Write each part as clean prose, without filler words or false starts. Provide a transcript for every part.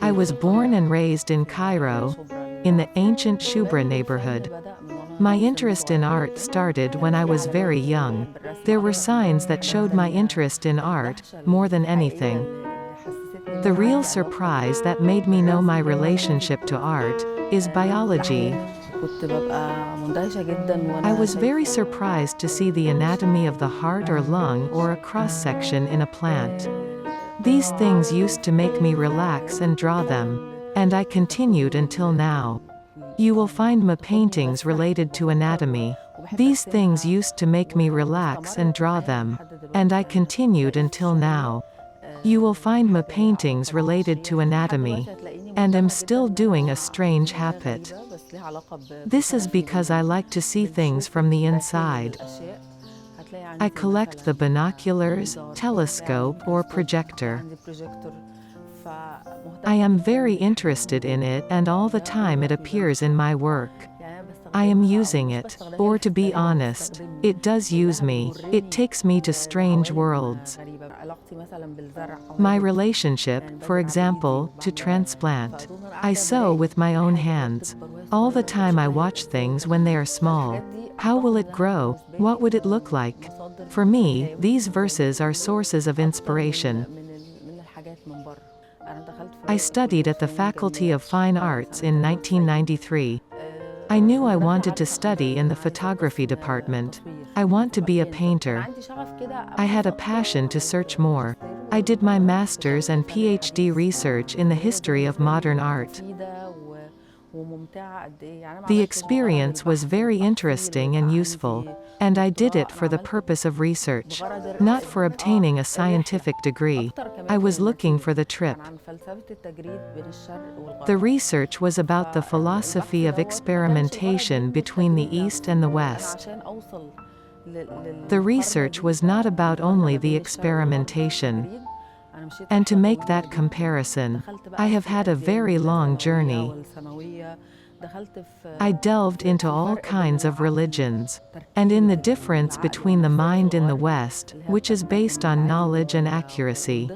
I was born and raised in Cairo, in the ancient Shubra neighborhood. My interest in art started when I was very young. There were signs that showed my interest in art, more than anything. The real surprise that made me know my relationship to art is biology. I was very surprised to see the anatomy of the heart or lung or a cross-section in a plant. These things used to make me relax and draw them. And I continued until now. You will find my paintings related to anatomy. These things used to make me relax and draw them. And I continued until now. You will find my paintings related to anatomy. And am still doing a strange habit. This is because I like to see things from the inside. I collect the binoculars, telescope or projector. I am very interested in it and all the time it appears in my work. I am using it. Or to be honest, it does use me. It takes me to strange worlds. My relationship, for example, to transplant. I sew with my own hands. All the time I watch things when they are small. How will it grow? What would it look like? For me, these verses are sources of inspiration. I studied at the Faculty of Fine Arts in 1993. I knew I wanted to study in the photography department. I want to be a painter. I had a passion to search more. I did my master's and PhD research in the history of modern art. The experience was very interesting and useful. And I did it for the purpose of research. Not for obtaining a scientific degree. I was looking for the trip. The research was about the philosophy of experimentation between the East and the West. The research was not about only the experimentation. And to make that comparison, I have had a very long journey. I delved into all kinds of religions, and in the difference between the mind in the West, which is based on knowledge and accuracy,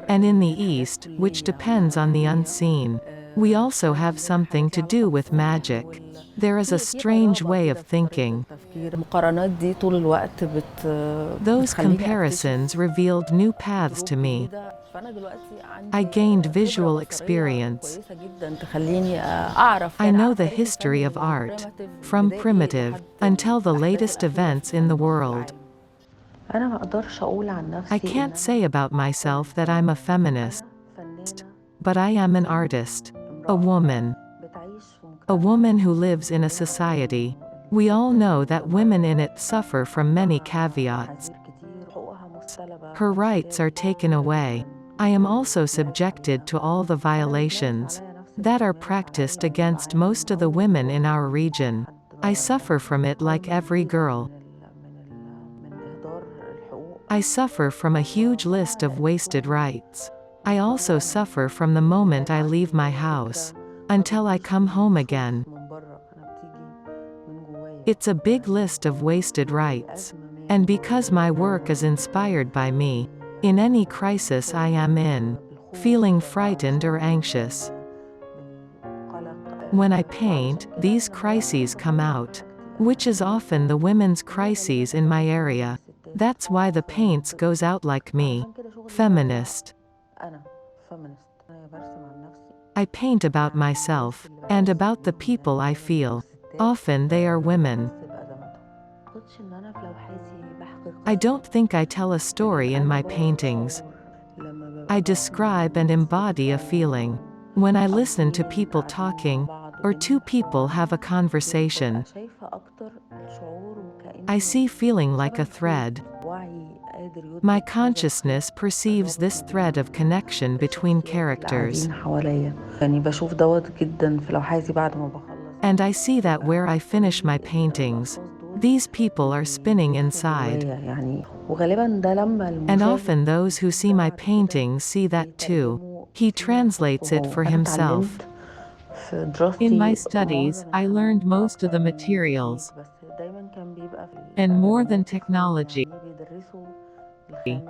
and in the East, which depends on the unseen. We also have something to do with magic. There is a strange way of thinking. Those comparisons revealed new paths to me. I gained visual experience. I know the history of art, from primitive, until the latest events in the world. I can't say about myself that I'm a feminist, but I am an artist. A woman. A woman who lives in a society. We all know that women in it suffer from many caveats. Her rights are taken away. I am also subjected to all the violations that are practiced against most of the women in our region. I suffer from it like every girl. I suffer from a huge list of wasted rights. I also suffer from the moment I leave my house until I come home again. It's a big list of wasted rights. And because my work is inspired by me, in any crisis I am in, feeling frightened or anxious, when I paint, these crises come out, which is often the women's crises in my area. That's why the paints goes out like me. Feminist. I paint about myself, and about the people I feel. Often they are women. I don't think I tell a story in my paintings. I describe and embody a feeling. When I listen to people talking, or two people have a conversation, I see feeling like a thread. My consciousness perceives this thread of connection between characters. And I see that where I finish my paintings, these people are spinning inside. And often those who see my paintings see that too. He translates it for himself. In my studies, I learned most of the materials, and more than technology.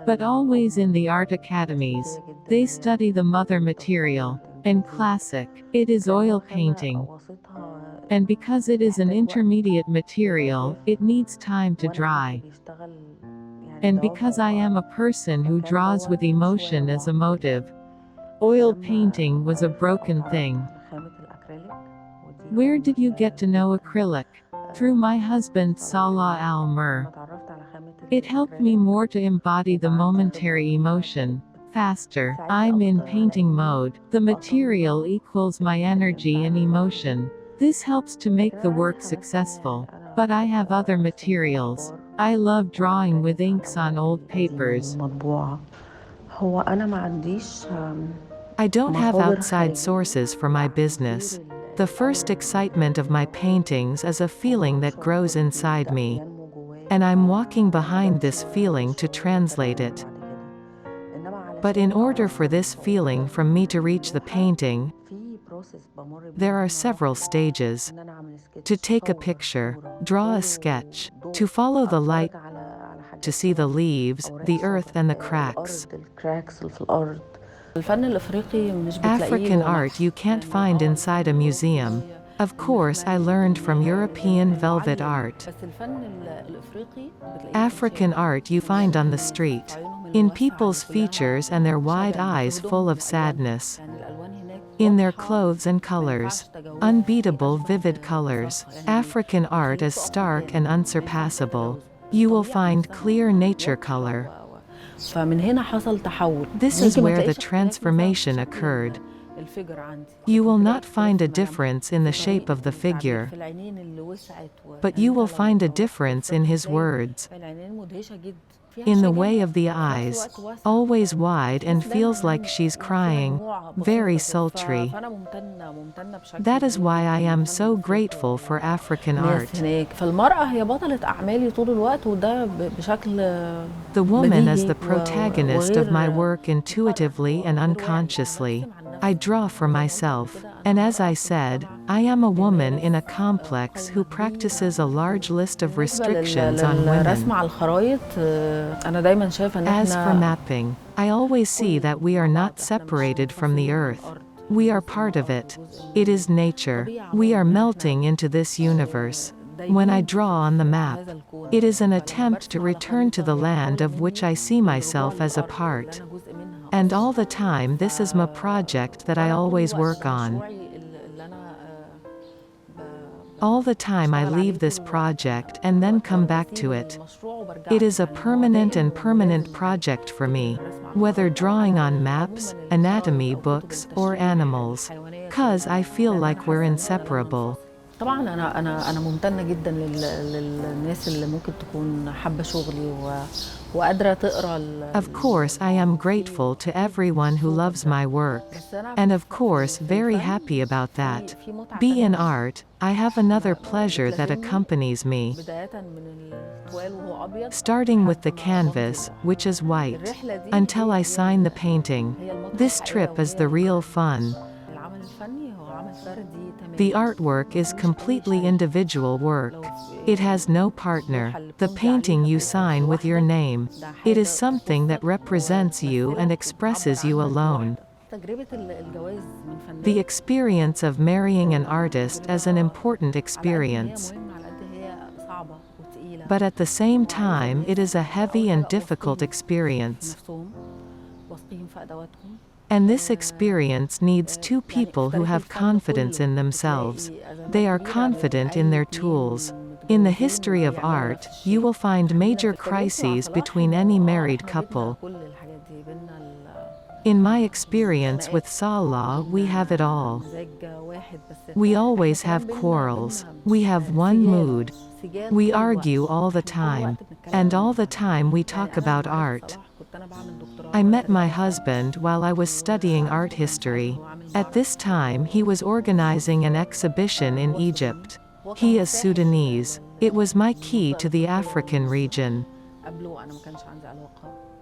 But always in the art academies, they study the mother material. And classic, it is oil painting. And because it is an intermediate material, it needs time to dry. And because I am a person who draws with emotion as a motive, oil painting was a broken thing. Where did you get to know acrylic? Through my husband Salah Al-Mer. It helped me more to embody the momentary emotion. Faster, I'm in painting mode, the material equals my energy and emotion. This helps to make the work successful. But I have other materials. I love drawing with inks on old papers. I don't have outside sources for my business. The first excitement of my paintings is a feeling that grows inside me. And I'm walking behind this feeling to translate it. But in order for this feeling from me to reach the painting, there are several stages. To take a picture, draw a sketch, to follow the light, to see the leaves, the earth and the cracks. African art you can't find inside a museum. Of course I learned from European velvet art. African art you find on the street. In people's features and their wide eyes full of sadness. In their clothes and colors. Unbeatable vivid colors. African art is stark and unsurpassable. You will find clear nature color. This is where the transformation occurred. You will not find a difference in the shape of the figure, but you will find a difference in his words. In the way of the eyes, always wide and feels like she's crying, very sultry. That is why I am so grateful for African art. The woman is the protagonist of my work intuitively and unconsciously. I draw for myself. And as I said, I am a woman in a complex who practices a large list of restrictions on women. As for mapping, I always see that we are not separated from the earth. We are part of it. It is nature. We are melting into this universe. When I draw on the map, it is an attempt to return to the land of which I see myself as a part. And all the time this is my project that I always work on. All the time I leave this project and then come back to it. It is a permanent project for me. Whether drawing on maps, anatomy books, or animals. 'Cause I feel like we're inseparable. طبعا انا ممتنه جدا للناس اللي ممكن تكون حابه شغلي وقادره تقرا. Of course I am grateful to everyone who loves my work. And of course very happy about that. Be in art, I have another pleasure that accompanies me. Starting with the canvas, which is white, until I sign the painting. This trip is the real fun. The artwork is completely individual work. It has no partner. The painting you sign with your name. It is something that represents you and expresses you alone. The experience of marrying an artist is an important experience. But at the same time it is a heavy and difficult experience. And this experience needs two people who have confidence in themselves. They are confident in their tools. In the history of art, you will find major crises between any married couple. In my experience with Salah, we have it all. We always have quarrels. We have one mood. We argue all the time. And all the time we talk about art. I met my husband while I was studying art history. At this time he was organizing an exhibition in Egypt. He is Sudanese. It was my key to the African region.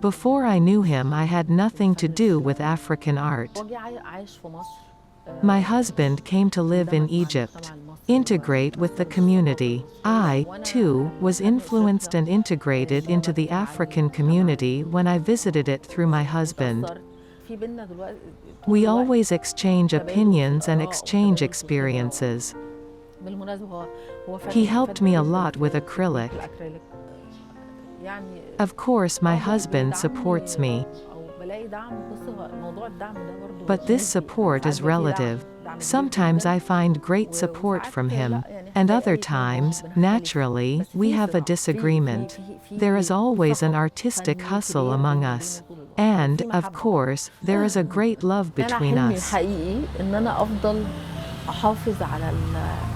Before I knew him, I had nothing to do with African art. هو جه عايش في مصر. My husband came to live in Egypt, integrate with the community. I, too, was influenced and integrated into the African community when I visited it through my husband. في بينا دلوقتي We always exchange opinions and exchange experiences. بالمناسبة هو فعلا He helped me a lot with acrylic. الأكريليك. يعني Of course, my husband supports me, أو بلاقي دعم. بص هو موضوع الدعم ده برضه but this support is relative. Sometimes I find great support from him, and other times, naturally, we have a disagreement. There is always an artistic hustle among us. And, of course, there is a great love between أنا حلمي us. الحقيقي إن أنا أفضل أحافظ على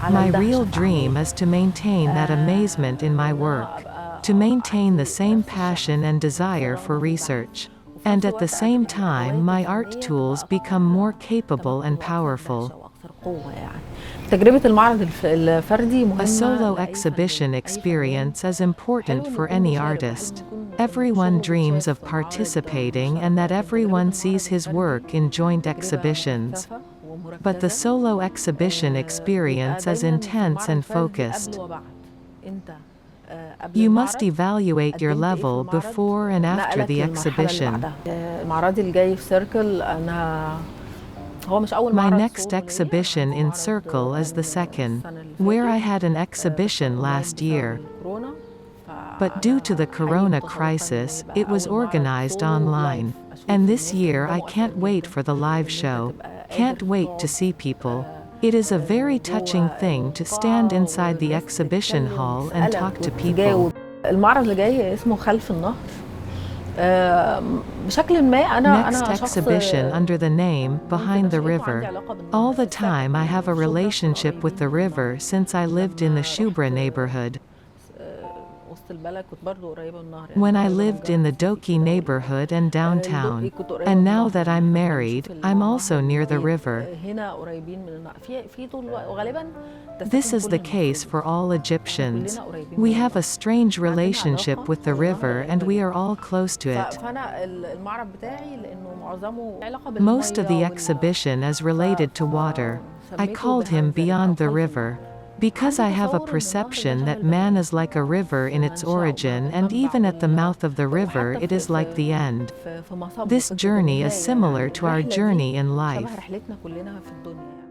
My الدهشة real في dream أعمالي. is to maintain that amazement in my work, to maintain the same passion and desire for research. And at the same time, my art tools become more capable and powerful. وأكثر قوة يعني. تجربة المعرض الفردي مهمة A solo لأي exhibition فنان. experience is important for any artist. Everyone dreams of participating and that everyone sees his work in joint exhibitions. But the solo exhibition experience is intense and focused. You must evaluate your level before and after the exhibition. معرضي الجاي في سيركل أنا هو مش أول My معرض next صور ليا، exhibition هو in معرض Circle is the second, السنة اللي where I فاتت، had an exhibition last year. الكورونا. But due to the corona crisis, it was organized online. And this year I can't wait for the live show. Can't wait to see people. It is a very touching thing to stand inside the exhibition hall and talk to people. المعرض اللي جاي اسمه خلف النهر. بشكل ما أنا Next شخص exhibition under the name Behind the River. All the time I have a relationship with the river since I lived in the Shubra neighborhood. وسط البلد كنت برضه قريبة من النهر. When I lived in the Doki neighborhood and downtown. And now that I'm married, I'm also near the river. هنا قريبين من النهر. في طول الوقت وغالبا This is the case for all Egyptians. We have a strange relationship with the river and we are all close to it. فأنا المعرض بتاعي لأنه معظمه علاقة Most of the exhibition is related to water. I called him Beyond the River. Because I have a perception that man is like a river in its origin and even at the mouth of the river it is like the end. This journey is similar to our journey in life. رحلتنا كلنا في الدنيا.